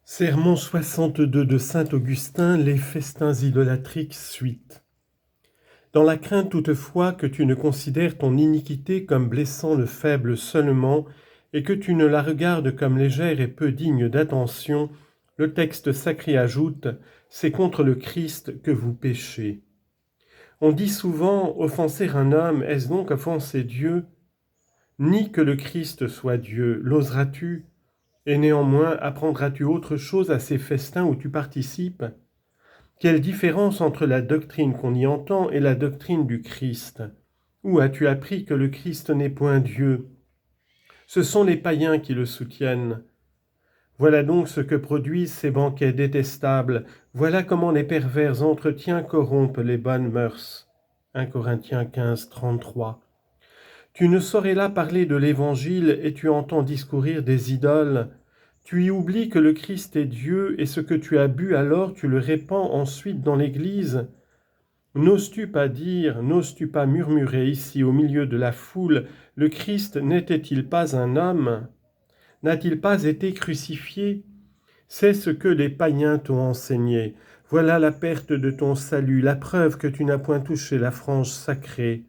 Sermon 62 de saint Augustin, les festins idolâtriques suite. Dans la crainte toutefois que tu ne considères ton iniquité comme blessant le faible seulement, et que tu ne la regardes comme légère et peu digne d'attention, le texte sacré ajoute « C'est contre le Christ que vous péchez ». On dit souvent « Offenser un homme, est-ce donc offenser Dieu ?» Ni que le Christ soit Dieu, l'oseras-tu ? Et néanmoins, apprendras-tu autre chose à ces festins où tu participes ? Quelle différence entre la doctrine qu'on y entend et la doctrine du Christ ? Où as-tu appris que le Christ n'est point Dieu ? Ce sont les païens qui le soutiennent. Voilà donc ce que produisent ces banquets détestables. Voilà comment les pervers entretiens corrompent les bonnes mœurs. 1 Corinthiens 15, 33. Tu ne saurais là parler de l'Évangile et tu entends discourir des idoles. Tu y oublies que le Christ est Dieu et ce que tu as bu alors tu le répands ensuite dans l'Église. N'oses-tu pas dire, n'oses-tu pas murmurer ici au milieu de la foule, le Christ n'était-il pas un homme ? N'a-t-il pas été crucifié ? C'est ce que les païens t'ont enseigné. Voilà la perte de ton salut, la preuve que tu n'as point touché la frange sacrée.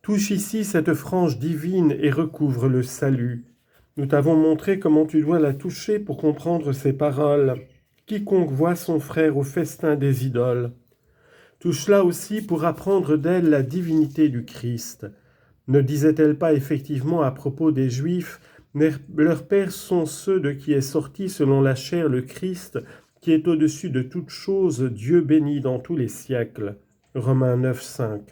Touche ici cette frange divine et recouvre le salut. Nous t'avons montré comment tu dois la toucher pour comprendre ces paroles. Quiconque voit son frère au festin des idoles. Touche-la aussi pour apprendre d'elle la divinité du Christ. Ne disait-elle pas effectivement à propos des Juifs, leurs pères sont ceux de qui est sorti selon la chair le Christ, qui est au-dessus de toutes choses, Dieu béni dans tous les siècles. Romains 9, 5.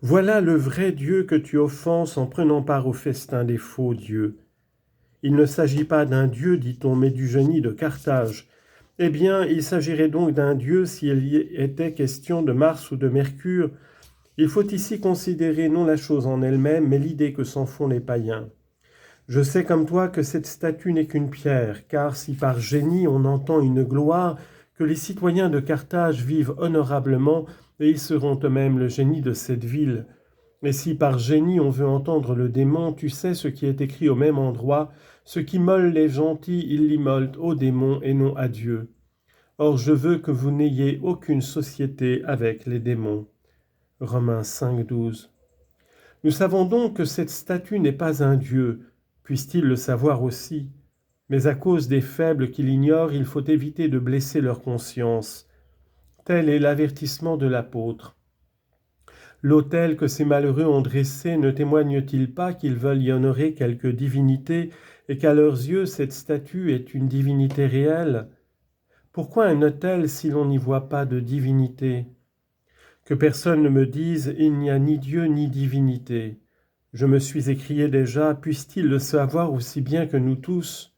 Voilà le vrai Dieu que tu offenses en prenant part au festin des faux dieux. Il ne s'agit pas d'un dieu, dit-on, mais du génie de Carthage. Eh bien, il s'agirait donc d'un dieu s'il y était question de Mars ou de Mercure. Il faut ici considérer non la chose en elle-même, mais l'idée que s'en font les païens. Je sais comme toi que cette statue n'est qu'une pierre, car si par génie on entend une gloire, que les citoyens de Carthage vivent honorablement, et ils seront eux-mêmes le génie de cette ville. Et si par génie on veut entendre le démon, tu sais ce qui est écrit au même endroit, ce qui molle les gentils, ils l'immolent au démon et non à Dieu. Or je veux que vous n'ayez aucune société avec les démons. Romains 5, 12. Nous savons donc que cette statue n'est pas un dieu, puissent-ils le savoir aussi. Mais à cause des faibles qui l'ignorent, il faut éviter de blesser leur conscience. Tel est l'avertissement de l'apôtre. L'autel que ces malheureux ont dressé ne témoigne-t-il pas qu'ils veulent y honorer quelque divinité et qu'à leurs yeux cette statue est une divinité réelle ? Pourquoi un autel si l'on n'y voit pas de divinité ? Que personne ne me dise « il n'y a ni Dieu ni divinité ». Je me suis écrié déjà « puisse-t-il le savoir aussi bien que nous tous ?»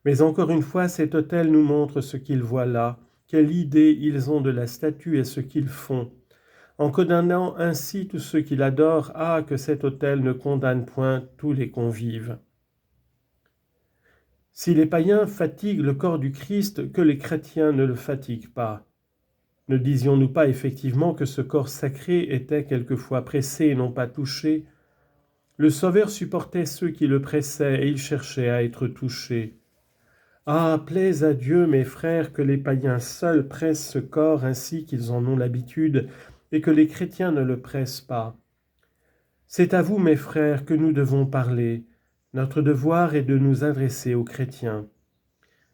Mais encore une fois, cet autel nous montre ce qu'ils voient là, quelle idée ils ont de la statue et ce qu'ils font. En condamnant ainsi tous ceux qui l'adorent, que cet autel ne condamne point tous les convives. Si les païens fatiguent le corps du Christ, que les chrétiens ne le fatiguent pas. Ne disions-nous pas effectivement que ce corps sacré était quelquefois pressé et non pas touché ? Le Sauveur supportait ceux qui le pressaient et il cherchait à être touché. Plaise à Dieu, mes frères, que les païens seuls pressent ce corps ainsi qu'ils en ont l'habitude et que les chrétiens ne le pressent pas. C'est à vous, mes frères, que nous devons parler. Notre devoir est de nous adresser aux chrétiens.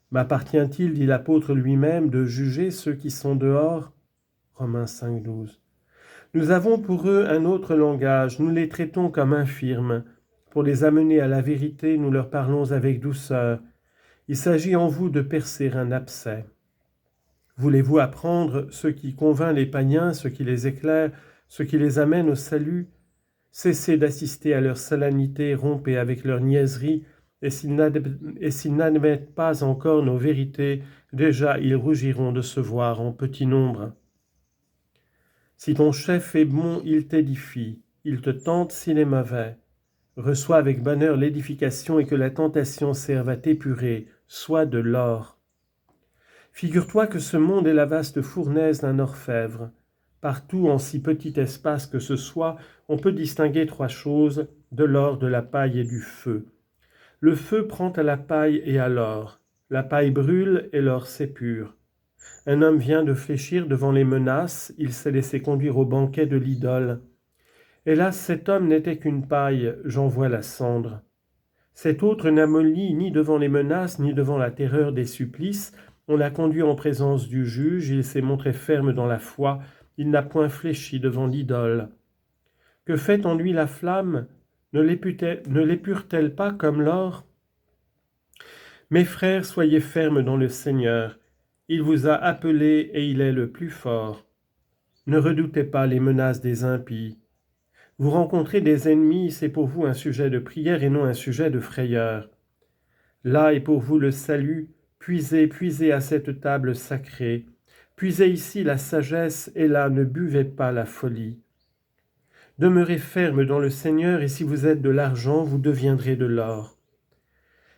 M'appartient-il, dit l'apôtre lui-même, de juger ceux qui sont dehors ? Romains 5, 12. Nous avons pour eux un autre langage, nous les traitons comme infirmes. Pour les amener à la vérité, nous leur parlons avec douceur. Il s'agit en vous de percer un abcès. Voulez-vous apprendre ce qui convainc les païens, ce qui les éclaire, ce qui les amène au salut ? Cessez d'assister à leur solennité, rompez avec leur niaiserie, et s'ils n'admettent pas encore nos vérités, déjà ils rougiront de se voir en petit nombre. Si ton chef est bon, il t'édifie, il te tente s'il est mauvais. Reçois avec bonheur l'édification et que la tentation serve à t'épurer, sois de l'or. Figure-toi que ce monde est la vaste fournaise d'un orfèvre. Partout, en si petit espace que ce soit, on peut distinguer trois choses, de l'or, de la paille et du feu. Le feu prend à la paille et à l'or. La paille brûle et l'or s'épure. Un homme vient de fléchir devant les menaces, il s'est laissé conduire au banquet de l'idole. Hélas, cet homme n'était qu'une paille, j'en vois la cendre. Cet autre n'a molli ni devant les menaces, ni devant la terreur des supplices. On l'a conduit en présence du juge, il s'est montré ferme dans la foi, il n'a point fléchi devant l'idole. Que fait en lui la flamme? Ne l'épure-t-elle pas comme l'or? Mes frères, soyez fermes dans le Seigneur. Il vous a appelés et il est le plus fort. Ne redoutez pas les menaces des impies. Vous rencontrez des ennemis, c'est pour vous un sujet de prière et non un sujet de frayeur. Là est pour vous le salut, puisez, puisez à cette table sacrée. Puisez ici la sagesse et là ne buvez pas la folie. Demeurez ferme dans le Seigneur et si vous êtes de l'argent, vous deviendrez de l'or.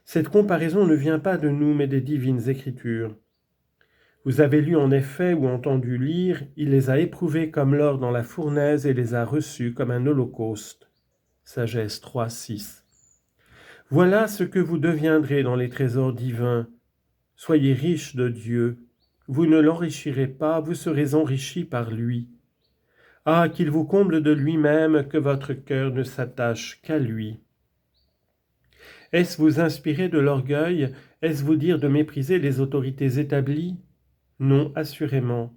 Cette comparaison ne vient pas de nous mais des divines Écritures. Vous avez lu en effet ou entendu lire, il les a éprouvés comme l'or dans la fournaise et les a reçus comme un holocauste. Sagesse 3, 6. Voilà ce que vous deviendrez dans les trésors divins. Soyez riches de Dieu. Vous ne l'enrichirez pas, vous serez enrichis par lui. Ah, qu'il vous comble de lui-même, que votre cœur ne s'attache qu'à lui. Est-ce vous inspirer de l'orgueil? Est-ce vous dire de mépriser les autorités établies? Non, assurément.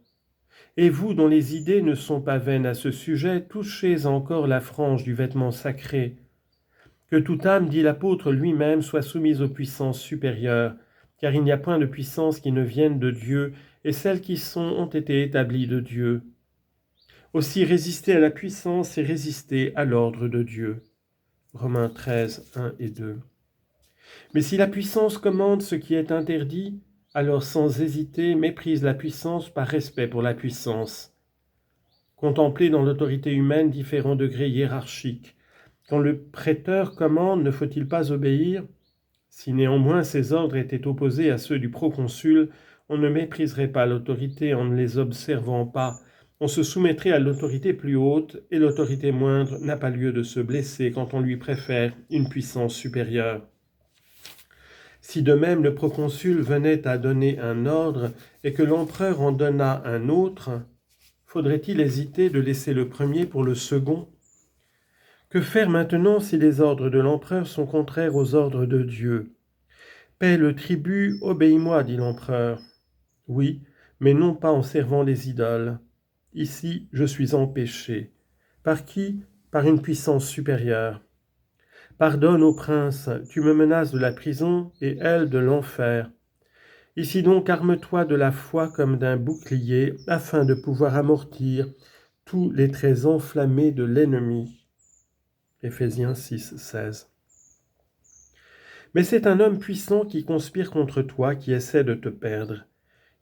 Et vous, dont les idées ne sont pas vaines à ce sujet, touchez encore la frange du vêtement sacré. Que toute âme, dit l'apôtre lui-même, soit soumise aux puissances supérieures, car il n'y a point de puissance qui ne vienne de Dieu, et celles qui sont ont été établies de Dieu. Aussi résister à la puissance et résister à l'ordre de Dieu. Romains 13, 1 et 2. Mais si la puissance commande ce qui est interdit, alors sans hésiter, méprise la puissance par respect pour la puissance. Contemplez dans l'autorité humaine différents degrés hiérarchiques. Quand le prêteur commande, ne faut-il pas obéir? Si néanmoins ces ordres étaient opposés à ceux du proconsul, on ne mépriserait pas l'autorité en ne les observant pas. On se soumettrait à l'autorité plus haute, et l'autorité moindre n'a pas lieu de se blesser quand on lui préfère une puissance supérieure. Si de même le proconsul venait à donner un ordre et que l'empereur en donnât un autre, faudrait-il hésiter de laisser le premier pour le second? Que faire maintenant si les ordres de l'empereur sont contraires aux ordres de Dieu? Paie le tribut, obéis-moi, dit l'empereur. Oui, mais non pas en servant les idoles. Ici, je suis empêché. Par qui? Par une puissance supérieure. Pardonne au prince, tu me menaces de la prison et elle de l'enfer. Ici donc, arme-toi de la foi comme d'un bouclier, afin de pouvoir amortir tous les traits enflammés de l'ennemi. Éphésiens 6, 16. Mais c'est un homme puissant qui conspire contre toi, qui essaie de te perdre.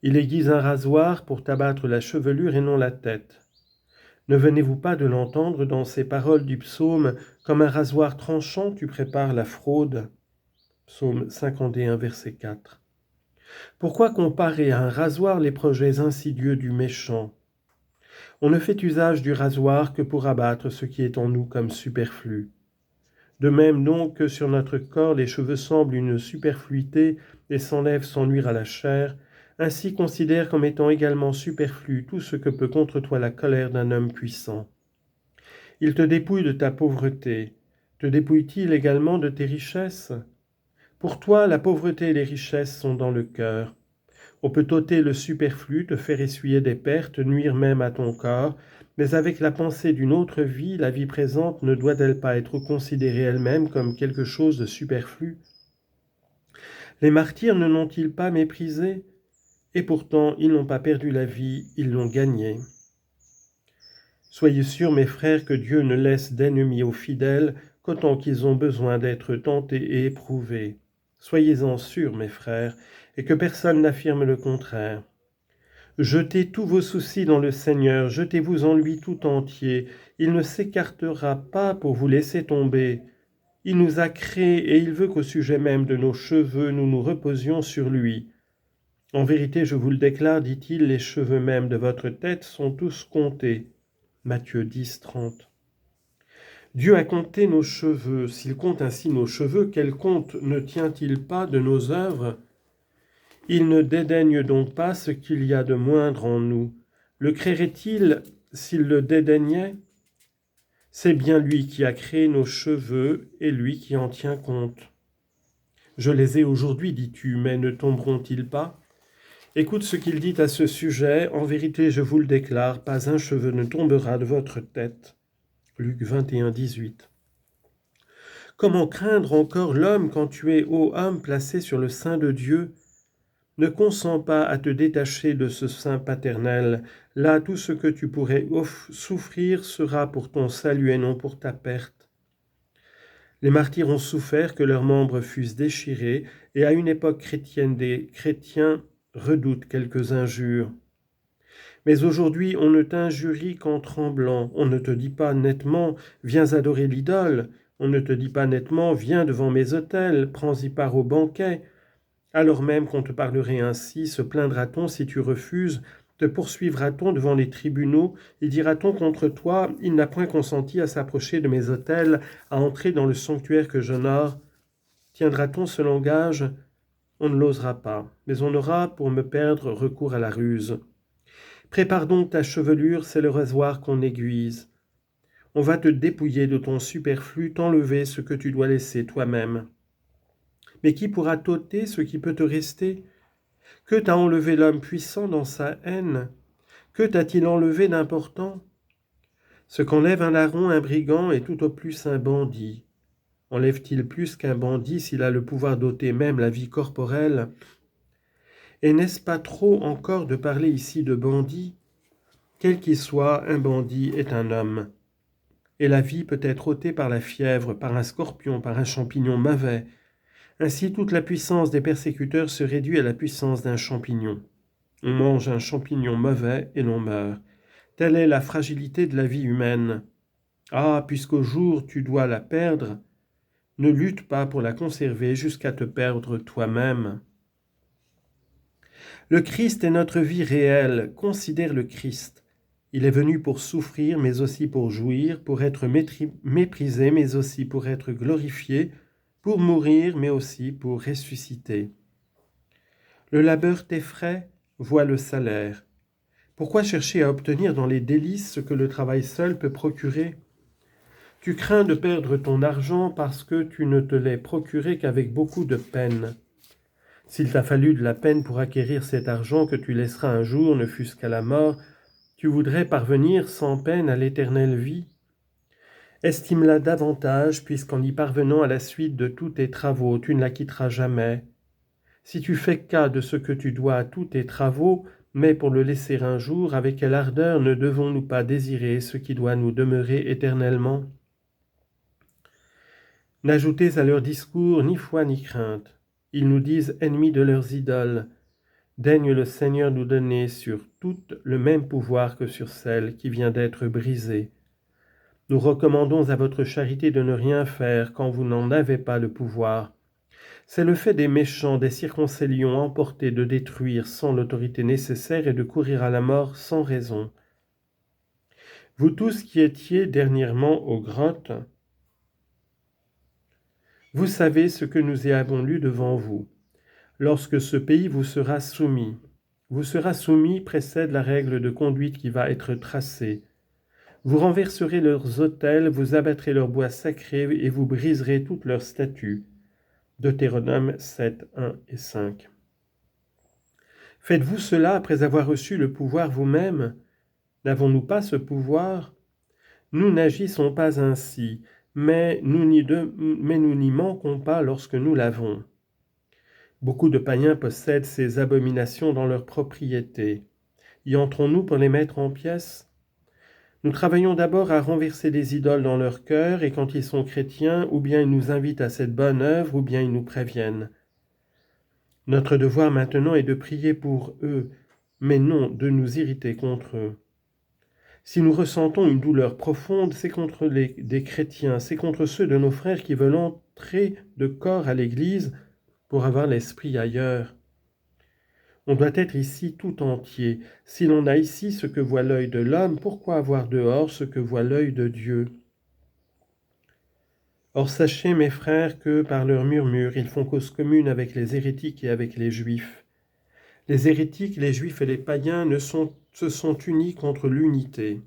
Il aiguise un rasoir pour t'abattre la chevelure et non la tête. Ne venez-vous pas de l'entendre dans ces paroles du psaume, comme un rasoir tranchant, tu prépares la fraude? Psaume 51, verset 4. Pourquoi comparer à un rasoir les projets insidieux du méchant? On ne fait usage du rasoir que pour abattre ce qui est en nous comme superflu. De même donc que sur notre corps les cheveux semblent une superfluité et s'enlèvent sans nuire à la chair, ainsi considère comme étant également superflu tout ce que peut contre toi la colère d'un homme puissant. Il te dépouille de ta pauvreté. Te dépouille-t-il également de tes richesses? Pour toi, la pauvreté et les richesses sont dans le cœur. On peut ôter le superflu, te faire essuyer des pertes, nuire même à ton corps, mais avec la pensée d'une autre vie, la vie présente ne doit-elle pas être considérée elle-même comme quelque chose de superflu? Les martyrs ne l'ont-ils pas méprisé? Et pourtant, ils n'ont pas perdu la vie, ils l'ont gagnée. Soyez sûrs, mes frères, que Dieu ne laisse d'ennemis aux fidèles qu'autant qu'ils ont besoin d'être tentés et éprouvés. Soyez-en sûrs, mes frères, et que personne n'affirme le contraire. Jetez tous vos soucis dans le Seigneur, jetez-vous en lui tout entier. Il ne s'écartera pas pour vous laisser tomber. Il nous a créés et il veut qu'au sujet même de nos cheveux, nous nous reposions sur lui. En vérité, je vous le déclare, dit-il, les cheveux même de votre tête sont tous comptés. Matthieu 10, 30. Dieu a compté nos cheveux. S'il compte ainsi nos cheveux, quel compte ne tient-il pas de nos œuvres? Il ne dédaigne donc pas ce qu'il y a de moindre en nous. Le créerait-il s'il le dédaignait? C'est bien lui qui a créé nos cheveux et lui qui en tient compte. Je les ai aujourd'hui, dis-tu, mais ne tomberont-ils pas? Écoute ce qu'il dit à ce sujet. En vérité, je vous le déclare, pas un cheveu ne tombera de votre tête. Luc 21, 18. Comment craindre encore l'homme quand tu es, ô homme, placé sur le sein de Dieu? Ne consens pas à te détacher de ce sein paternel. Là, tout ce que tu pourrais souffrir sera pour ton salut et non pour ta perte. Les martyrs ont souffert que leurs membres fussent déchirés, et à une époque chrétienne, des chrétiens redoutent quelques injures. Mais aujourd'hui, on ne t'injurie qu'en tremblant. On ne te dit pas nettement « Viens adorer l'idole ». On ne te dit pas nettement « Viens devant mes autels, prends-y part au banquet ». Alors même qu'on te parlerait ainsi, se plaindra-t-on si tu refuses, te poursuivra-t-on devant les tribunaux, et dira-t-on contre toi « Il n'a point consenti à s'approcher de mes autels, à entrer dans le sanctuaire que j'honore ». Tiendra-t-on ce langage? On ne l'osera pas, mais on aura, pour me perdre, recours à la ruse. Prépare donc ta chevelure, c'est le rasoir qu'on aiguise. On va te dépouiller de ton superflu, t'enlever ce que tu dois laisser toi-même. Mais qui pourra t'ôter ce qui peut te rester? Que t'a enlevé l'homme puissant dans sa haine? Que t'a-t-il enlevé d'important? Ce qu'enlève un larron, un brigand, est tout au plus un bandit. Enlève-t-il plus qu'un bandit s'il a le pouvoir d'ôter même la vie corporelle? Et n'est-ce pas trop encore de parler ici de bandit? Quel qu'il soit, un bandit est un homme. Et la vie peut être ôtée par la fièvre, par un scorpion, par un champignon mauvais. Ainsi, toute la puissance des persécuteurs se réduit à la puissance d'un champignon. On mange un champignon mauvais et l'on meurt. Telle est la fragilité de la vie humaine. Ah, puisqu'au jour tu dois la perdre, ne lutte pas pour la conserver jusqu'à te perdre toi-même. Le Christ est notre vie réelle. Considère le Christ. Il est venu pour souffrir, mais aussi pour jouir, pour être méprisé, mais aussi pour être glorifié, pour mourir, mais aussi pour ressusciter. Le labeur t'effraie, vois le salaire. Pourquoi chercher à obtenir dans les délices ce que le travail seul peut procurer? Tu crains de perdre ton argent parce que tu ne te l'es procuré qu'avec beaucoup de peine. S'il t'a fallu de la peine pour acquérir cet argent que tu laisseras un jour, ne fût-ce qu'à la mort, tu voudrais parvenir sans peine à l'éternelle vie? Estime-la davantage, puisqu'en y parvenant à la suite de tous tes travaux, tu ne la quitteras jamais. Si tu fais cas de ce que tu dois à tous tes travaux, mais pour le laisser un jour, avec quelle ardeur ne devons-nous pas désirer ce qui doit nous demeurer éternellement? N'ajoutez à leurs discours ni foi ni crainte. Ils nous disent ennemis de leurs idoles. Daigne le Seigneur nous donner sur toutes le même pouvoir que sur celle qui vient d'être brisée. Nous recommandons à votre charité de ne rien faire quand vous n'en avez pas le pouvoir. C'est le fait des méchants, des circoncellions emportés de détruire sans l'autorité nécessaire et de courir à la mort sans raison. Vous tous qui étiez dernièrement aux grottes, vous savez ce que nous y avons lu devant vous. Lorsque ce pays vous sera soumis précède la règle de conduite qui va être tracée. Vous renverserez leurs autels, vous abattrez leurs bois sacrés et vous briserez toutes leurs statues. Deutéronome 7, 1 et 5. Faites-vous cela après avoir reçu le pouvoir vous-même? N'avons-nous pas ce pouvoir? Nous n'agissons pas ainsi, mais nous n'y manquons pas lorsque nous l'avons. Beaucoup de païens possèdent ces abominations dans leurs propriétés. Y entrons-nous pour les mettre en pièces? Nous travaillons d'abord à renverser les idoles dans leur cœur, et quand ils sont chrétiens, ou bien ils nous invitent à cette bonne œuvre, ou bien ils nous préviennent. Notre devoir maintenant est de prier pour eux, mais non de nous irriter contre eux. Si nous ressentons une douleur profonde, c'est contre des chrétiens, c'est contre ceux de nos frères qui veulent entrer de corps à l'Église pour avoir l'esprit ailleurs. On doit être ici tout entier. Si l'on a ici ce que voit l'œil de l'homme, pourquoi avoir dehors ce que voit l'œil de Dieu? Or sachez, mes frères, que par leurs murmures, ils font cause commune avec les hérétiques et avec les Juifs. Les hérétiques, les juifs et les païens se sont unis contre l'unité.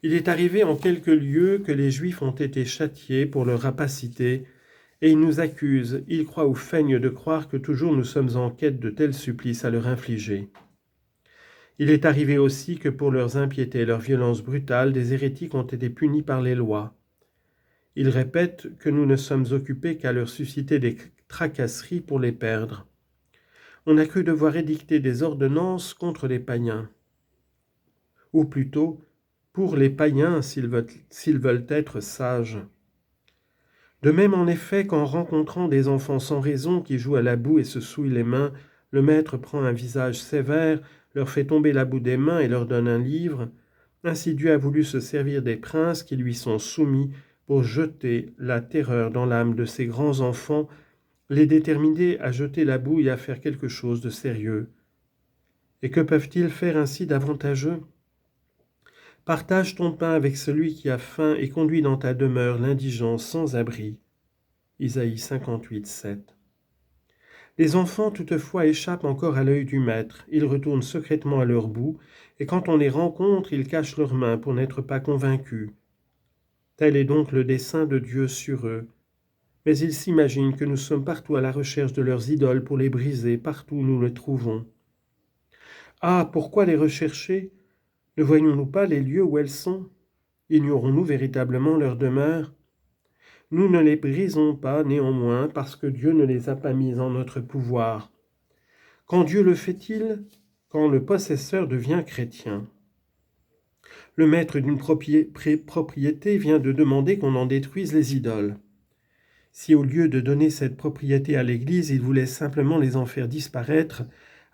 Il est arrivé en quelques lieux que les juifs ont été châtiés pour leur rapacité, et ils nous accusent, ils croient ou feignent de croire que toujours nous sommes en quête de tels supplices à leur infliger. Il est arrivé aussi que pour leurs impiétés et leurs violences brutales, des hérétiques ont été punis par les lois. Ils répètent que nous ne sommes occupés qu'à leur susciter des tracasseries pour les perdre. On a cru devoir édicter des ordonnances contre les païens. Ou plutôt, pour les païens s'ils veulent être sages. De même en effet qu'en rencontrant des enfants sans raison qui jouent à la boue et se souillent les mains, le maître prend un visage sévère, leur fait tomber la boue des mains et leur donne un livre, ainsi Dieu a voulu se servir des princes qui lui sont soumis pour jeter la terreur dans l'âme de ces grands enfants, les déterminer à jeter la boue et à faire quelque chose de sérieux. Et que peuvent-ils faire ainsi d'avantageux ? Partage ton pain avec celui qui a faim et conduis dans ta demeure l'indigent sans abri. Isaïe 58, 7. Les enfants toutefois échappent encore à l'œil du maître, ils retournent secrètement à leur bout, et quand on les rencontre, ils cachent leurs mains pour n'être pas convaincus. Tel est donc le dessein de Dieu sur eux. Mais ils s'imaginent que nous sommes partout à la recherche de leurs idoles pour les briser, partout où nous les trouvons. Ah, pourquoi les rechercher ? Ne voyons-nous pas les lieux où elles sont ? Ignorons-nous véritablement leur demeure ? Nous ne les brisons pas néanmoins parce que Dieu ne les a pas mises en notre pouvoir. Quand Dieu le fait-il ? Quand le possesseur devient chrétien. Le maître d'une propriété vient de demander qu'on en détruise les idoles. Si au lieu de donner cette propriété à l'Église, il voulait simplement les en faire disparaître,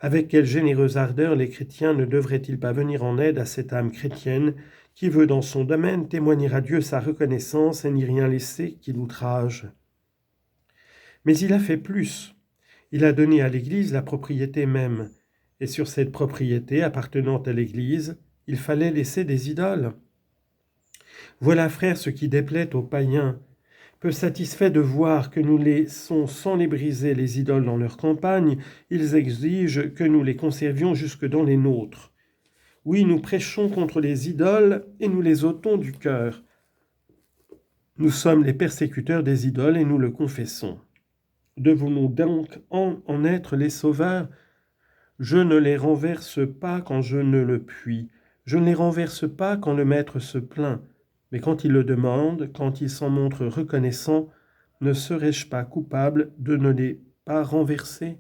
avec quelle généreuse ardeur les chrétiens ne devraient-ils pas venir en aide à cette âme chrétienne qui veut dans son domaine témoigner à Dieu sa reconnaissance et n'y rien laisser qui l'outrage. Mais il a fait plus. Il a donné à l'Église la propriété même, et sur cette propriété appartenant à l'Église, il fallait laisser des idoles. Voilà, frères, ce qui déplaît aux païens. Peu satisfaits de voir que nous laissons sans les briser les idoles dans leurs campagnes, ils exigent que nous les conservions jusque dans les nôtres. Oui, nous prêchons contre les idoles et nous les ôtons du cœur. Nous sommes les persécuteurs des idoles et nous le confessons. Devons-nous donc en être les sauveurs ? Je ne les renverse pas quand je ne le puis. Je ne les renverse pas quand le maître se plaint. Mais quand il le demande, quand il s'en montre reconnaissant, ne serais-je pas coupable de ne les pas renverser ?